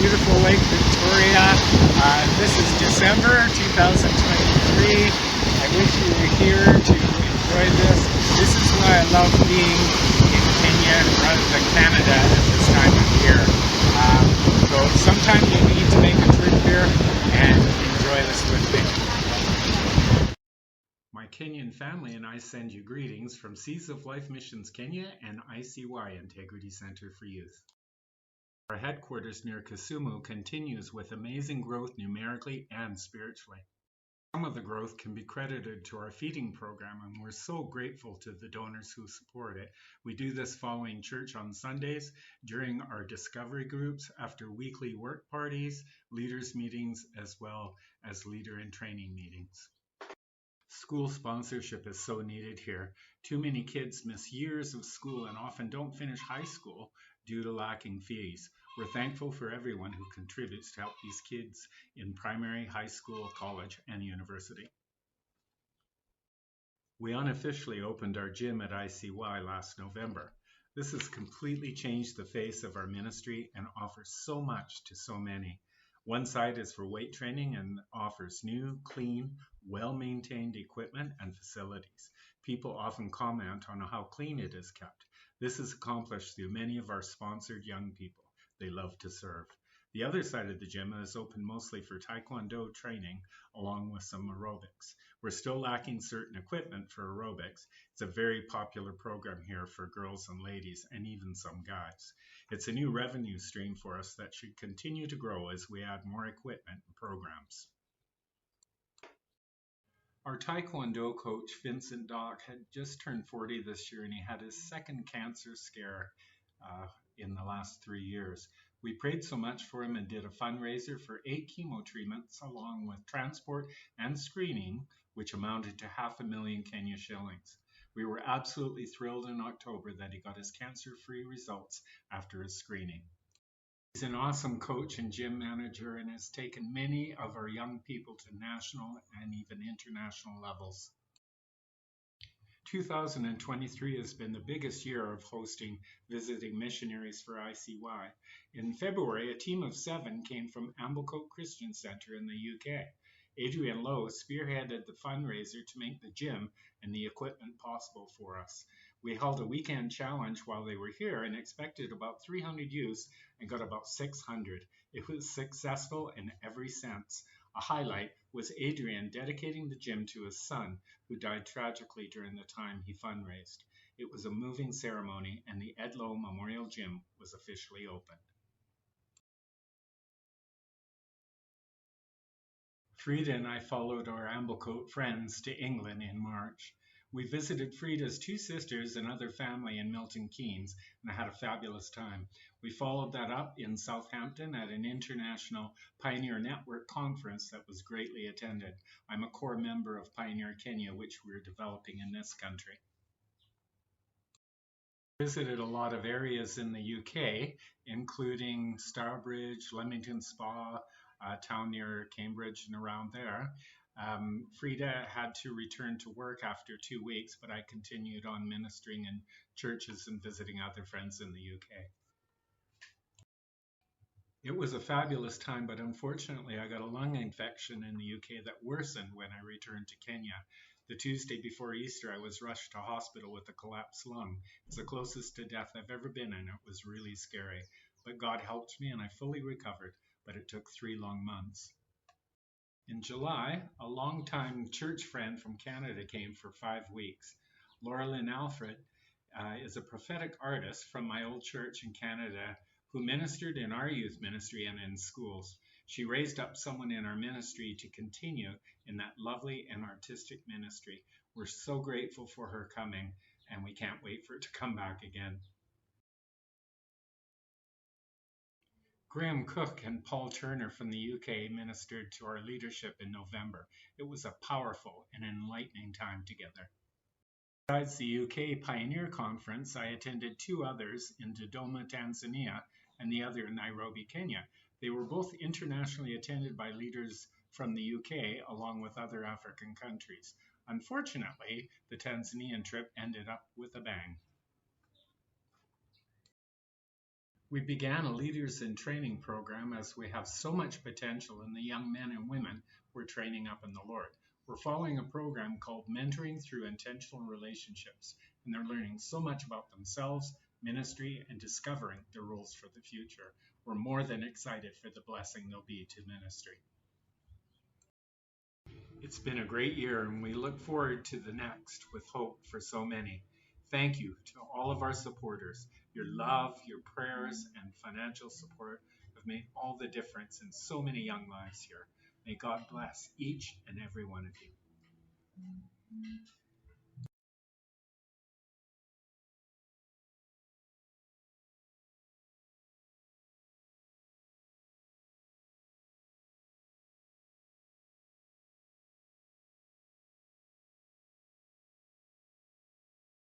beautiful Lake Victoria. This is December 2023. I wish you were here to enjoy this. This is why I love being in Kenya rather than Canada at this time of year. So sometime you need to make a trip here and enjoy this with me. My Kenyan family and I send you greetings from Seas of Life Missions Kenya and ICY Integrity Center for Youth. Our headquarters near Kisumu continues with amazing growth numerically and spiritually. Some of the growth can be credited to our feeding program, and we're so grateful to the donors who support it. We do this following church on Sundays, during our discovery groups, after weekly work parties, leaders meetings, as well as leader and training meetings. School sponsorship is so needed here. Too many kids miss years of school and often don't finish high school due to lacking fees. We're thankful for everyone who contributes to help these kids in primary, high school, college, and university. We unofficially opened our gym at ICY last November. This has completely changed the face of our ministry and offers so much to so many. One side is for weight training and offers new, clean, well-maintained equipment and facilities. People often comment on how clean it is kept. This is accomplished through many of our sponsored young people. They love to serve. The other side of the gym is open mostly for Taekwondo training, along with some aerobics. We're still lacking certain equipment for aerobics. It's a very popular program here for girls and ladies, and even some guys. It's a new revenue stream for us that should continue to grow as we add more equipment and programs. Our Taekwondo coach, Vincent Dock, had just turned 40 this year, and he had his second cancer scare in the last 3 years. We prayed so much for him and did a fundraiser for 8 chemo treatments along with transport and screening, which amounted to $500,000 Kenya shillings. We were absolutely thrilled in October that he got his cancer-free results after his screening. He's an awesome coach and gym manager and has taken many of our young people to national and even international levels. 2023 has been the biggest year of hosting visiting missionaries for ICY. In February, a team of 7 came from Amblecote Christian Center in the UK. Adrian Lowe spearheaded the fundraiser to make the gym and the equipment possible for us. We held a weekend challenge while they were here and expected about 300 youths and got about 600. It was successful in every sense. A highlight was Adrian dedicating the gym to his son, who died tragically during the time he fundraised. It was a moving ceremony, and the Ed Lowe Memorial Gym was officially opened. Frida and I followed our Amblecote friends to England in March. We visited Frida's 2 sisters and other family in Milton Keynes and had a fabulous time. We followed that up in Southampton at an international Pioneer Network conference that was greatly attended. I'm a core member of Pioneer Kenya, which we're developing in this country. Visited a lot of areas in the UK, including Stourbridge, Leamington Spa, a town near Cambridge and around there. Frida had to return to work after 2 weeks, but I continued on ministering in churches and visiting other friends in the UK. It was a fabulous time, but unfortunately I got a lung infection in the UK that worsened when I returned to Kenya. The Tuesday before Easter, I was rushed to hospital with a collapsed lung. It's the closest to death I've ever been, and it was really scary. But God helped me and I fully recovered, but it took 3 long months. In July, a longtime church friend from Canada came for 5 weeks. Laura Lynn Alfred is a prophetic artist from my old church in Canada who ministered in our youth ministry and in schools. She raised up someone in our ministry to continue in that lovely and artistic ministry. We're so grateful for her coming, and we can't wait for it to come back again. Graham Cook and Paul Turner from the UK ministered to our leadership in November. It was a powerful and enlightening time together. Besides the UK Pioneer Conference, I attended 2 others in Dodoma, Tanzania, and the other in Nairobi, Kenya. They were both internationally attended by leaders from the UK, along with other African countries. Unfortunately, the Tanzanian trip ended up with a bang. We began a Leaders in Training program as we have so much potential in the young men and women we're training up in the Lord. We're following a program called Mentoring Through Intentional Relationships, and they're learning so much about themselves, ministry, and discovering their roles for the future. We're more than excited for the blessing they'll be to ministry. It's been a great year, and we look forward to the next with hope for so many. Thank you to all of our supporters. Your love, your prayers, and financial support have made all the difference in so many young lives here. May God bless each and every one of you.